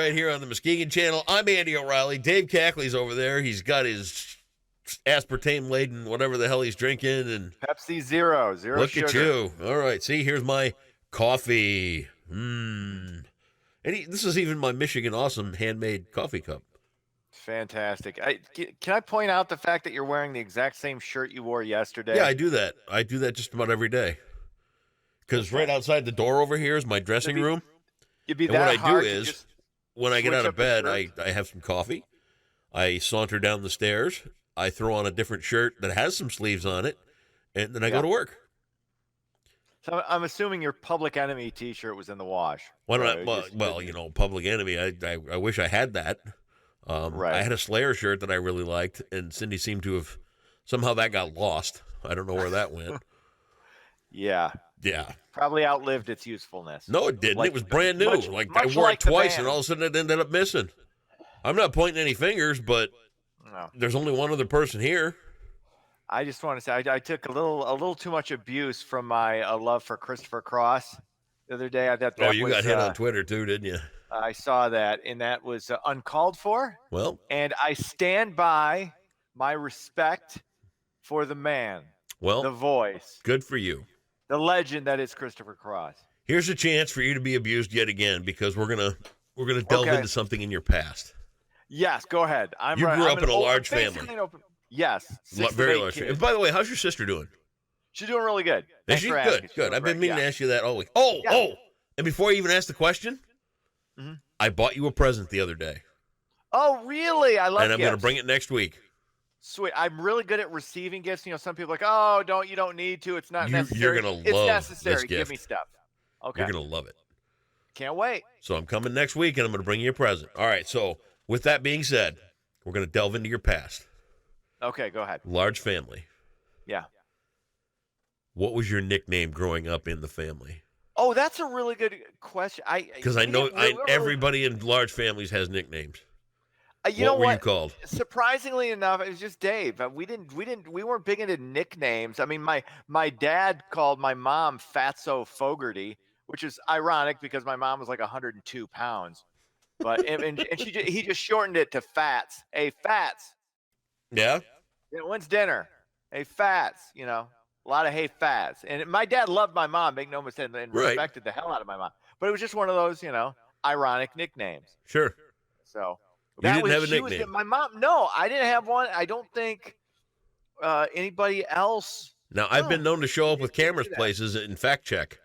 right here on the Muskegon channel. I'm Andy O'Reilly. Dave Cackley's over there. He's got his aspartame-laden whatever the hell he's drinking. And Pepsi Zero look sugar. at you. All right. See, here's my coffee. And this is even my Michigan Awesome handmade coffee cup. Fantastic. Can I point out the fact that you're wearing the exact same shirt you wore yesterday? Yeah, I do that. I do that just about every day. Because right outside the door over here is my dressing room. You'd be And that what I hard do to is, just when I get switch out of up the bed, shirt? I have some coffee. I saunter down the stairs. I throw on a different shirt that has some sleeves on it, and then I go to work. So I'm assuming your Public Enemy T-shirt was in the wash. Why don't So I? just- Well, you know, Public Enemy. I wish I had that. Right. I had a Slayer shirt that I really liked, and Cindy seemed to have somehow that got lost. I don't know where that went. Yeah. Yeah. Probably outlived its usefulness. No, it didn't. Like- it was brand new. much- I much wore like it the twice, band. and all of a sudden it ended up missing. I'm not pointing any fingers, but No. there's only one other person here. I just want to say I took a little too much abuse from my love for Christopher Cross the other day. I thought that You was, got hit on Twitter too, didn't you? I saw that, and that was uncalled for. Well, And I stand by my respect for the man, the voice, good for you. the legend that is Christopher Cross. Here's a chance for you to be abused yet again because we're gonna delve Okay. into something in your past. Yes, go ahead. You grew up in a large basically family. an open- yes, six of Very 8 large. kids. And by the way, how's your sister doing? She's doing really good. Is Thanks she for asking. good? She's Good. doing I've been great, meaning yeah. to ask you that all week. Yeah. And before you even ask the question, Mhm. I bought you a present the other day, Oh, really? I love and I'm going to gifts. bring it next week. Sweet. I'm really good at receiving gifts. You know, some people are like, oh, you don't need to. It's not You're necessary. gonna It's love necessary. this Give gift. me stuff. Okay. You're going to love it. Can't wait. So I'm coming next week, and I'm going to bring you a present. All right. So with that being said, we're going to delve into your past. Okay, go ahead. Large family. Yeah. What was your nickname growing up in the family? Oh, that's a really good question. Because I know everybody in large families has nicknames. You know What were you what? called? Surprisingly enough, it was just Dave. We weren't big into nicknames. I mean, my dad called my mom Fatso Fogarty, which is ironic because my mom was like 102 pounds. But and he just shortened it to Fats. Hey, Fats. Yeah? You know, when's dinner? Hey, Fats. You know, a lot of hey, Fats. And my dad loved my mom, make no mistake, and Right. respected the hell out of my mom. But it was just one of those, ironic nicknames. Sure. So You didn't have a she was nickname. my mom. No, I didn't have one. I don't think anybody else. Now, I've been known to show up with didn't do cameras that. places and fact check.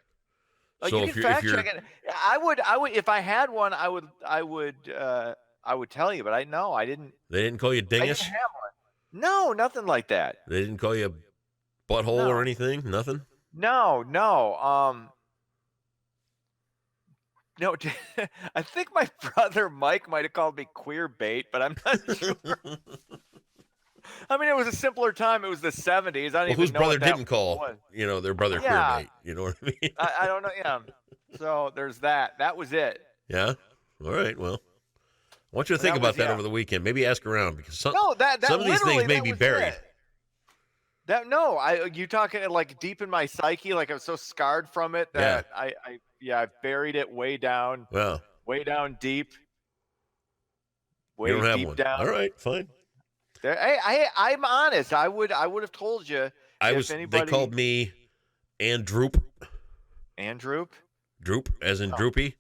So You if can you're, fact check it. I would if I had one, I would tell you, but I didn't. they didn't call you I didn't dingus? have one. No, nothing like that. They didn't call you a butthole No. or anything? Nothing? No. No, I think my brother Mike might have called me queer bait, but I'm not sure. I mean, it was a simpler time. It was the 70s. I don't Well, even whose know brother what that didn't call, was. their brother Yeah. queer bait? You know what I mean? I don't know. Yeah. So there's that. That was it. Yeah? All right, well. I want you to think That about was- that yeah. over the weekend. Maybe ask around because some No, that of these literally, things may that be was buried. it. You talking like deep in my psyche, like I was so scarred from it that I've buried it way down Well, deep. you Way don't have deep one. down. All right, fine. There, I'm honest. I would have told you. They called me Androop. Andrew. Droop, as in droopy.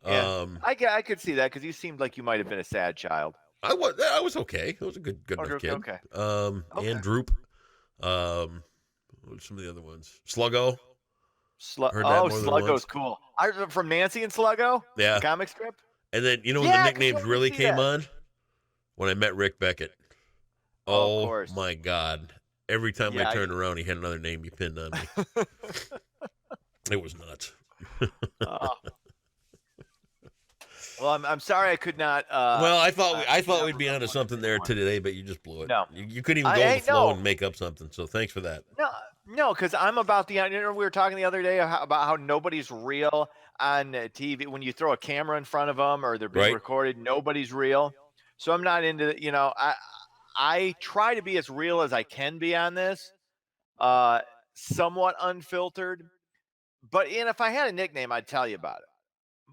Yeah. I could see that because you seemed like you might have been a sad child. I was okay. I was a good enough Okay, kid. okay. And Droop. What's some of the other ones? Sluggo. Heard that more than Sluggo's once. cool. From Nancy and Sluggo, Yeah. the comic strip. And then when Yeah, the I nicknames totally really see came that. on? When I met Rick Beckett. Oh, of Oh course. my God. Every time Yeah, I turned around, he had another name he pinned on me. It was nuts. Oh. Well, I'm sorry I could not. Well, I thought we'd be remember onto what something there one. today, but you just blew it. No. You couldn't even go with the flow and make up something. So thanks for that. No, because I'm about the. We were talking the other day about how nobody's real on TV. When you throw a camera in front of them or they're being Right. recorded, nobody's real. So I'm not into. I try to be as real as I can be on this, somewhat unfiltered. But if I had a nickname, I'd tell you about it.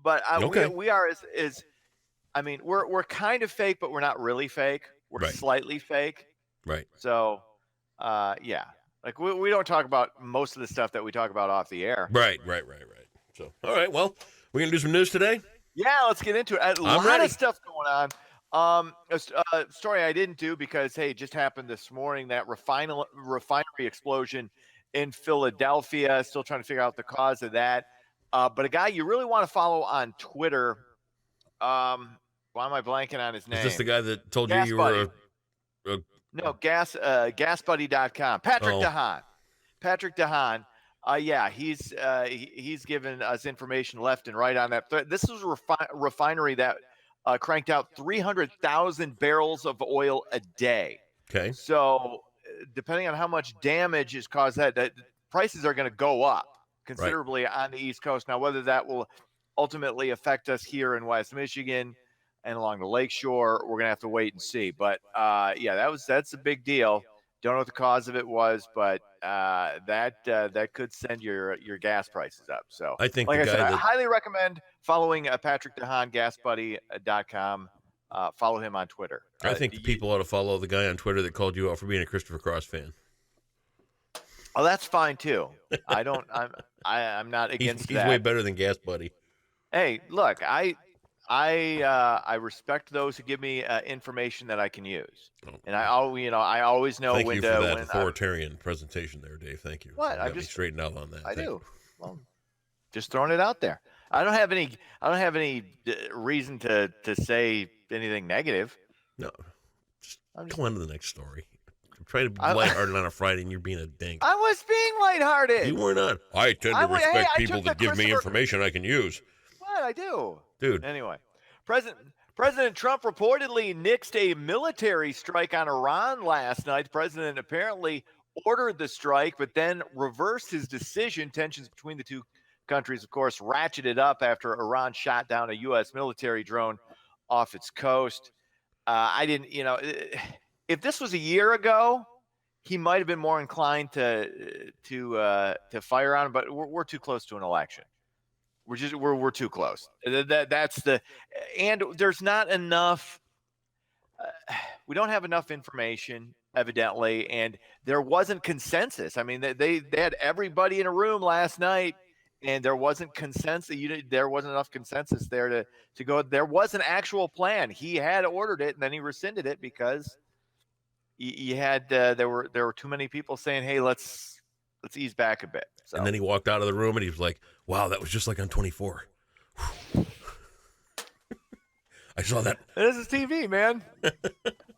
But Okay. we are as I mean, we're kind of fake, but we're not really fake. We're Right. slightly fake. Right. So, yeah, like we don't talk about most of the stuff that we talk about off the air. Right. So, all right. Well, we're going to do some news today. Yeah, let's get into it. A lot ready. of stuff going on. A story I didn't do because, hey, it just happened this morning, that refinery explosion in Philadelphia. Still trying to figure out the cause of that. But a guy you really want to follow on Twitter. Why am I blanking on his name? Is this the guy that told Gas you Buddy. were No, gasbuddy.com. Patrick Oh. DeHaan. Patrick DeHaan. Yeah, he's given us information left and right on that. This is a refinery that cranked out 300,000 barrels of oil a day. okay? So, depending on how much damage is caused, that prices are going to go up considerably on the East Coast. Now, whether that will ultimately affect us here in West Michigan and along the lakeshore, we're going to have to wait and see. But yeah, that's a big deal. Don't know what the cause of it was, but that could send your gas prices up. So I think like the I said, guy I that highly recommend following Patrick DeHaan, gasbuddy.com. Follow him on Twitter. I think the people ought to follow the guy on Twitter that called you out for being a Christopher Cross fan. Oh, that's fine too. I'm not against He's that. way better than Gas Buddy. Hey, look, I respect those who give me information that I can use, and I always know Thank when you to. for that when authoritarian presentation there, Dave. Thank you. What? You got me straightened out on that. I Thank do. you. Well, just throwing it out there. I don't have any reason to say anything negative. No, just I'm just- go on to the next story. I'm trying to be lighthearted on a Friday, and you're being a dink. I was being lighthearted. You were not. I tend to respect I people took the that give me Christopher- information I can use. What I do, Dude. Anyway, President Trump reportedly nixed a military strike on Iran last night. The president apparently ordered the strike, but then reversed his decision. Tensions between the two countries, of course, ratcheted up after Iran shot down a U.S. military drone off its coast. If this was a year ago, he might have been more inclined to fire on him, but we're too close to an election. We're too close. And there's not enough. We don't have enough information, evidently, and there wasn't consensus. I mean, they had everybody in a room last night, and there wasn't consensus. There wasn't enough consensus there to go. There was an actual plan. He had ordered it, and then he rescinded it because there were too many people saying, "Hey, let's ease back a bit." So. And then he walked out of the room, and he was like, "Wow, that was just like on 24." I saw that. This is TV, man.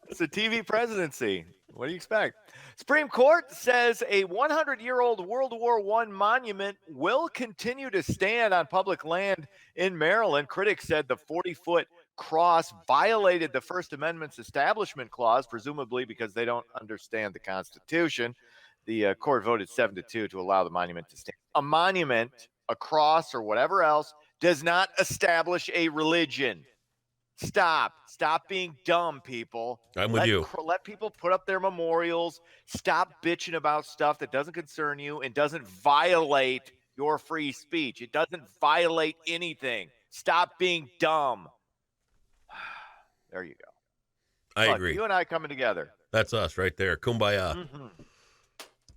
It's a TV presidency. What do you expect? Supreme Court says a 100-year-old World War I monument will continue to stand on public land in Maryland. Critics said the 40-foot cross violated the First Amendment's Establishment Clause, presumably because they don't understand the Constitution. The court voted 7-2 to allow the monument to stand. A monument, a cross, or whatever else does not establish a religion. Stop being dumb, people. I'm with you. Let people put up their memorials. Stop bitching about stuff that doesn't concern you and doesn't violate your free speech. It doesn't violate anything. Stop being dumb. There you go. I agree. You and I coming together. That's us right there. Kumbaya. Mm-hmm.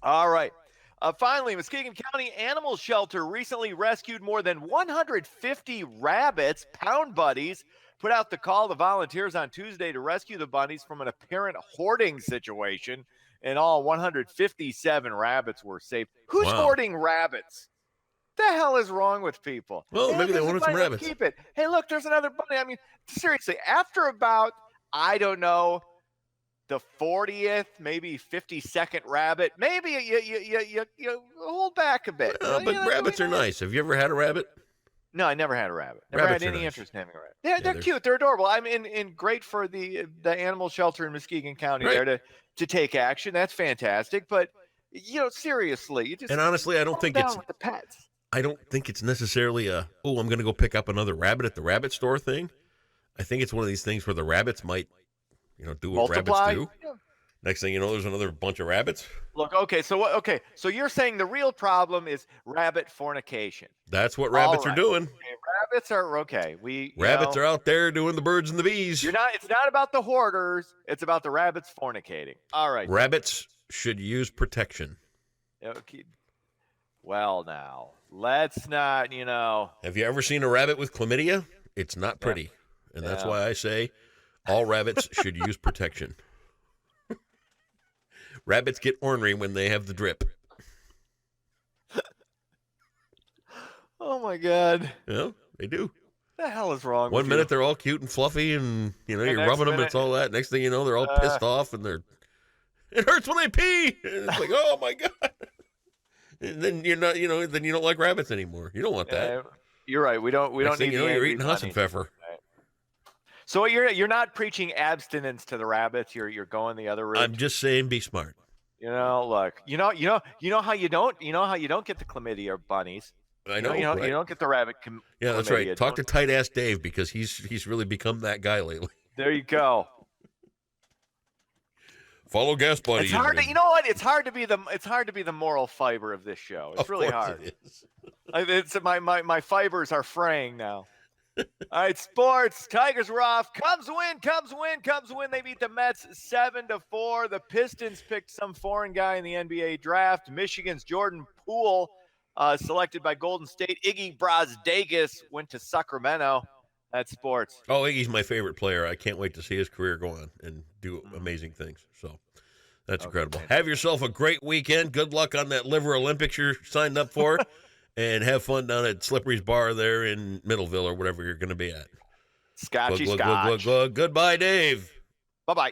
All right. Finally, Muskegon County Animal Shelter recently rescued more than 150 rabbits. Pound Buddies put out the call to volunteers on Tuesday to rescue the bunnies from an apparent hoarding situation. In all, 157 rabbits were saved. Who's hoarding rabbits? The hell is wrong with people? Well, maybe they wanted some rabbits. Keep it. Hey, look, there's another bunny. I mean, seriously, after about, I don't know, the 40th, maybe 52nd rabbit, maybe you hold back a bit. But rabbits are nice. Have you ever had a rabbit? No, I never had a rabbit. Never Rabbits had are any nice. interest in having a rabbit. They're cute. They're adorable. I'm in great for the animal shelter in Muskegon County there to take action. That's fantastic. But seriously, you just and honestly, I don't think it's with the pets. I don't think it's necessarily I'm going to go pick up another rabbit at the rabbit store thing. I think it's one of these things where the rabbits might, do what Multiply. rabbits do. Yeah. Next thing you know, there's another bunch of rabbits. Look, okay, so you're saying the real problem is rabbit fornication. That's what rabbits are doing. Okay, rabbits are okay. Rabbits are out there doing the birds and the bees. It's not about the hoarders. It's about the rabbits fornicating. All right. Rabbits should use protection. Okay. Well, now let's not. Have you ever seen a rabbit with chlamydia? It's not pretty, and that's why I say all rabbits should use protection. Rabbits get ornery when they have the drip. Oh my God. Yeah, they do. What the hell is wrong? One with minute you? they're all cute and fluffy, and you're next rubbing them. minute- It's all that. Next thing you know, they're all pissed off, and it hurts when they pee. And it's like, oh my God. And then you're not, then you don't like rabbits anymore. You don't want that. You're right. We don't Next need. thing you know, you're eating Hassenpfeffer. So you're not preaching abstinence to the rabbits. You're going the other route. I'm just saying, be smart. Look. You know how you don't get the chlamydia bunnies. I know. You right? don't get the rabbit. Yeah, that's chlamydia. right. Talk to tight ass Dave because he's really become that guy lately. There you go. Follow Gas Buddy. It's hard to, you know what? It's hard to be the moral fiber of this show. It's really hard. It is. It's my fibers are fraying now. All right, sports. Tigers were off. Cubs win. They beat the Mets 7-4. The Pistons picked some foreign guy in the NBA draft. Michigan's Jordan Poole, selected by Golden State. Iggy Brazdeikis went to Sacramento. That's sports. Oh, Iggy's my favorite player. I can't wait to see his career go on and do amazing things. So that's incredible. Man. Have yourself a great weekend. Good luck on that Liver Olympics you're signed up for. And have fun down at Slippery's Bar there in Middleville or whatever you're going to be at. Scotchy glug, Scotch. glug, glug, glug. Goodbye, Dave. Bye-bye.